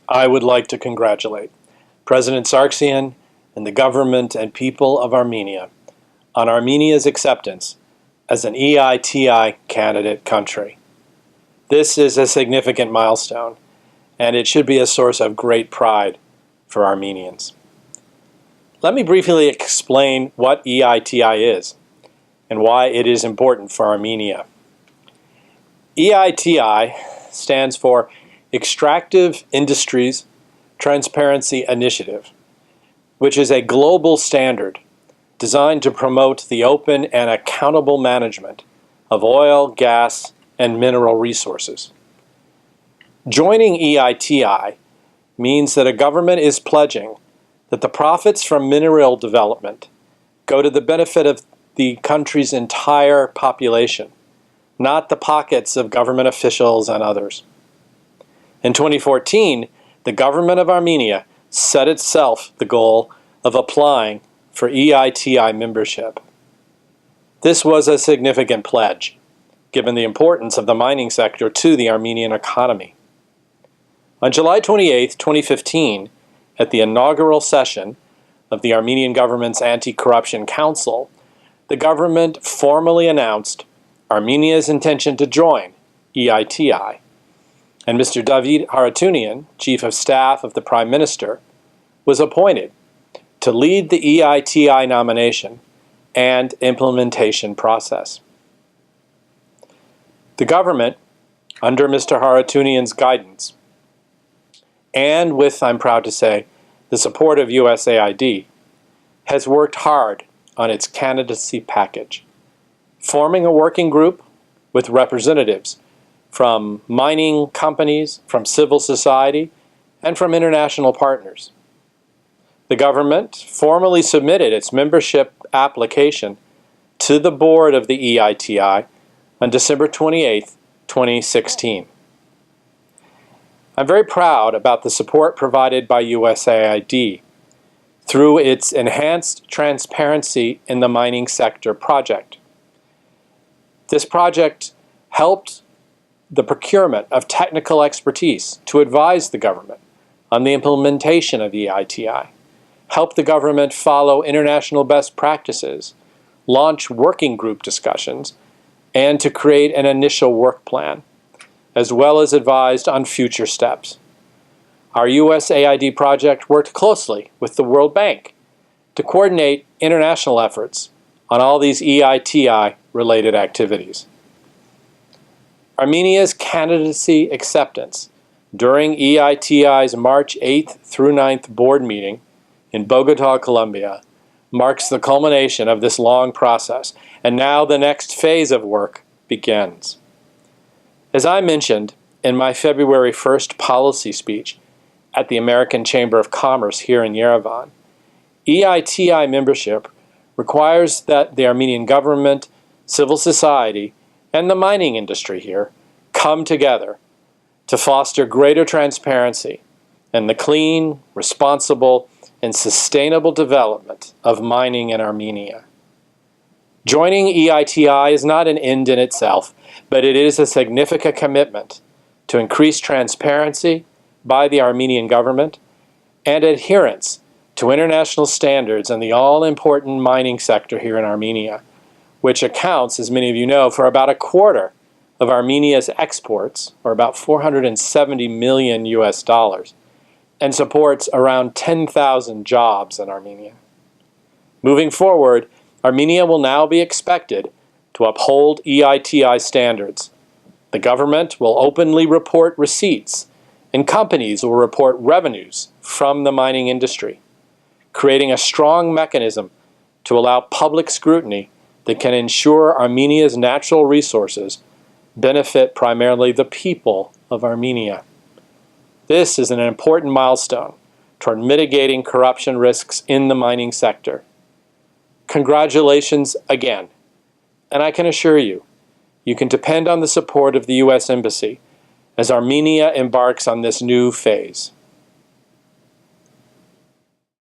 I would like to congratulate President Sargsyan and the government and people of Armenia on Armenia's acceptance as an EITI candidate country. This is a significant milestone, and it should be a source of great pride for Armenians. Let me briefly explain what EITI is and why it is important for Armenia. EITI stands for Extractive Industries Transparency Initiative, which is a global standard designed to promote the open and accountable management of oil, gas, and mineral resources. Joining EITI means that a government is pledging that the profits from mineral development go to the benefit of the country's entire population, not the pockets of government officials and others. In 2014, the government of Armenia set itself the goal of applying for EITI membership. This was a significant pledge, given the importance of the mining sector to the Armenian economy. On July 28, 2015, at the inaugural session of the Armenian government's Anti-Corruption Council, the government formally announced Armenia's intention to join EITI, and Mr. David Haratunian, Chief of Staff of the Prime Minister, was appointed to lead the EITI nomination and implementation process. The government, under Mr. Haratunian's guidance, and with, I'm proud to say, the support of USAID, has worked hard on its candidacy package, forming a working group with representatives from mining companies, from civil society, and from international partners. The government formally submitted its membership application to the board of the EITI on December 28, 2016. I'm very proud about the support provided by USAID through its Enhanced Transparency in the Mining Sector project. This project helped the procurement of technical expertise to advise the government on the implementation of EITI, help the government follow international best practices, launch working group discussions, and to create an initial work plan, as well as advised on future steps. Our USAID project worked closely with the World Bank to coordinate international efforts on all these EITI-related activities. Armenia's candidacy acceptance during EITI's March 8th through 9th board meeting in Bogota, Colombia, marks the culmination of this long process, and now the next phase of work begins. As I mentioned in my February 1st policy speech at the American Chamber of Commerce here in Yerevan, EITI membership requires that the Armenian government, civil society, and the mining industry here come together to foster greater transparency and the clean, responsible, and sustainable development of mining in Armenia. Joining EITI is not an end in itself, but it is a significant commitment to increase transparency by the Armenian government and adherence to international standards in the all-important mining sector here in Armenia, which accounts, as many of you know, for about a quarter of Armenia's exports, or about 470 million US dollars, and supports around 10,000 jobs in Armenia. Moving forward, Armenia will now be expected to uphold EITI standards. The government will openly report receipts, and companies will report revenues from the mining industry, creating a strong mechanism to allow public scrutiny that can ensure Armenia's natural resources benefit primarily the people of Armenia. This is an important milestone toward mitigating corruption risks in the mining sector. Congratulations again, and I can assure you, you can depend on the support of the U.S. Embassy as Armenia embarks on this new phase.